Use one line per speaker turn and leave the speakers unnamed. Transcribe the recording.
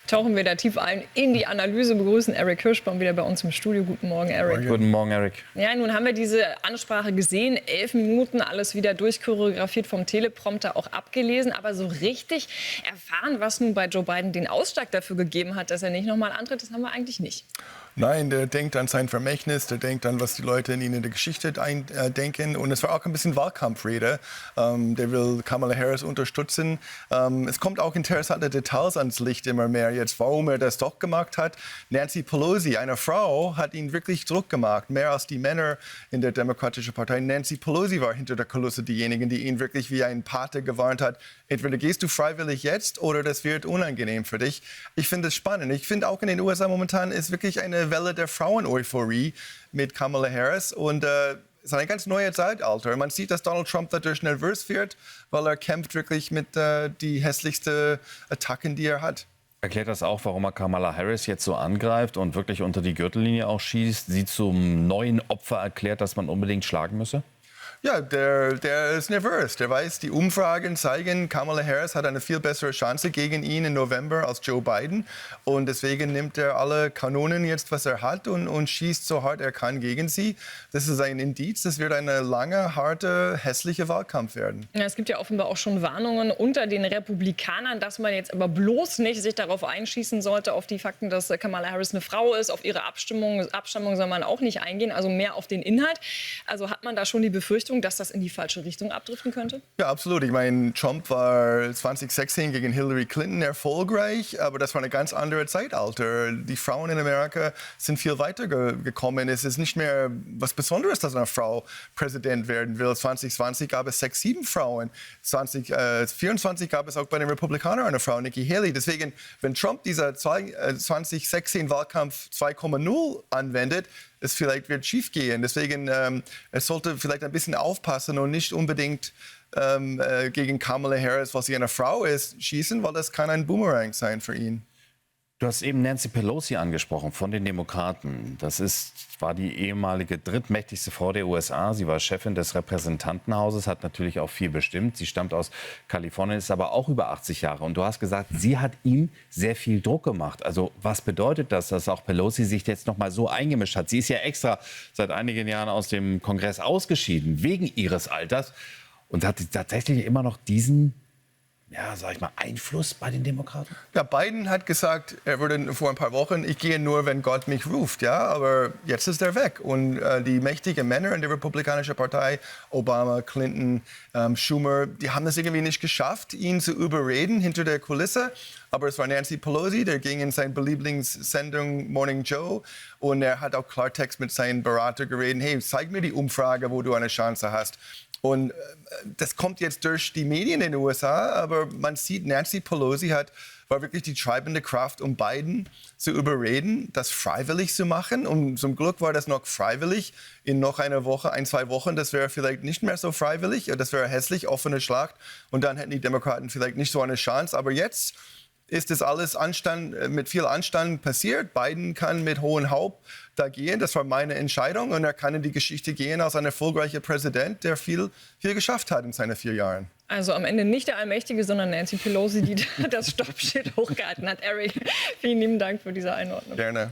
tauchen wir da tief ein in die Analyse, begrüßen Eric Hirschbaum wieder bei uns im Studio. Guten Morgen, Eric.
Guten Morgen, Eric.
Ja, nun haben wir diese Ansprache gesehen, 11 Minuten, alles wieder durchchoreografiert vom Teleprompter auch abgelesen, aber so richtig erfahren, was nun bei Joe Biden den Ausschlag dafür gegeben hat, dass er nicht nochmal antritt, das haben wir eigentlich nicht.
Nein, der denkt an sein Vermächtnis, der denkt an, was die Leute in der Geschichte denken. Und es war auch ein bisschen Wahlkampfrede. Der will Kamala Harris unterstützen. Es kommt auch interessante Details ans Licht immer mehr jetzt, warum er das doch gemacht hat. Nancy Pelosi, eine Frau, hat ihn wirklich Druck gemacht, mehr als die Männer in der Demokratischen Partei. Nancy Pelosi war hinter der Kulisse diejenige, die ihn wirklich wie ein Pate gewarnt hat. Entweder gehst du freiwillig jetzt oder das wird unangenehm für dich. Ich finde es spannend. Ich finde auch in den USA momentan ist wirklich eine Welle der Frauen-Euphorie mit Kamala Harris und es ist ein ganz neues Zeitalter. Man sieht, dass Donald Trump dadurch nervös wird, weil er kämpft wirklich mit die hässlichsten Attacken, die er hat.
Erklärt das auch, warum er Kamala Harris jetzt so angreift und wirklich unter die Gürtellinie auch schießt, sie zum neuen Opfer erklärt, das man unbedingt schlagen müsse?
Ja, der ist nervös. Der weiß, die Umfragen zeigen, Kamala Harris hat eine viel bessere Chance gegen ihn im November als Joe Biden. Und deswegen nimmt er alle Kanonen jetzt, was er hat, und schießt so hart er kann gegen sie. Das ist ein Indiz. Das wird ein langer, harter, hässlicher Wahlkampf werden.
Ja, es gibt ja offenbar auch schon Warnungen unter den Republikanern, dass man jetzt aber bloß nicht sich darauf einschießen sollte, auf die Fakten, dass Kamala Harris eine Frau ist. Auf ihre Abstammung soll man auch nicht eingehen, also mehr auf den Inhalt. Also hat man da schon die Befürchtung, dass das in die falsche Richtung abdriften könnte?
Ja, absolut. Ich meine, Trump war 2016 gegen Hillary Clinton erfolgreich, aber das war eine ganz andere Zeitalter. Die Frauen in Amerika sind viel weiter gekommen. Es ist nicht mehr was Besonderes, dass eine Frau Präsident werden will. 2020 gab es 6, 7 Frauen. 2024 gab es auch bei den Republikanern eine Frau, Nikki Haley. Deswegen, wenn Trump dieser 2016 Wahlkampf 2,0 anwendet, es vielleicht wird schief gehen. Deswegen es sollte vielleicht ein bisschen aufpassen und nicht unbedingt gegen Kamala Harris, weil sie eine Frau ist, schießen, weil das kann ein Boomerang sein für ihn.
Du hast eben Nancy Pelosi angesprochen von den Demokraten. War die ehemalige drittmächtigste Frau der USA. Sie war Chefin des Repräsentantenhauses, hat natürlich auch viel bestimmt. Sie stammt aus Kalifornien, ist aber auch über 80 Jahre. Und du hast gesagt, sie hat ihm sehr viel Druck gemacht. Also was bedeutet das, dass auch Pelosi sich jetzt noch mal so eingemischt hat? Sie ist ja extra seit einigen Jahren aus dem Kongress ausgeschieden, wegen ihres Alters. Und hat tatsächlich immer noch diesen Einfluss bei den Demokraten?
Ja, Biden hat gesagt, er würde vor ein paar Wochen, ich gehe nur, wenn Gott mich ruft. Ja, aber jetzt ist er weg. Und die mächtigen Männer in der Republikanischen Partei, Obama, Clinton, Schumer, die haben das irgendwie nicht geschafft, ihn zu überreden hinter der Kulisse. Aber es war Nancy Pelosi, der ging in seine Lieblingssendung Morning Joe und er hat auch Klartext mit seinem Berater geredet. Hey, zeig mir die Umfrage, wo du eine Chance hast. Und das kommt jetzt durch die Medien in den USA, aber man sieht, Nancy Pelosi war wirklich die treibende Kraft, um Biden zu überreden, das freiwillig zu machen. Und zum Glück war das noch freiwillig. In noch einer Woche, 1, 2 Wochen, das wäre vielleicht nicht mehr so freiwillig. Das wäre hässlich, offene Schlacht. Und dann hätten die Demokraten vielleicht nicht so eine Chance. Aber jetzt ist das alles mit viel Anstand passiert. Biden kann mit hohem Haupt da gehen. Das war meine Entscheidung. Und er kann in die Geschichte gehen als ein erfolgreicher Präsident, der viel geschafft hat in seinen 4 Jahren.
Also am Ende nicht der Allmächtige, sondern Nancy Pelosi, die das Stoppschild hochgehalten hat. Eric, vielen lieben Dank für diese Einordnung.
Gerne.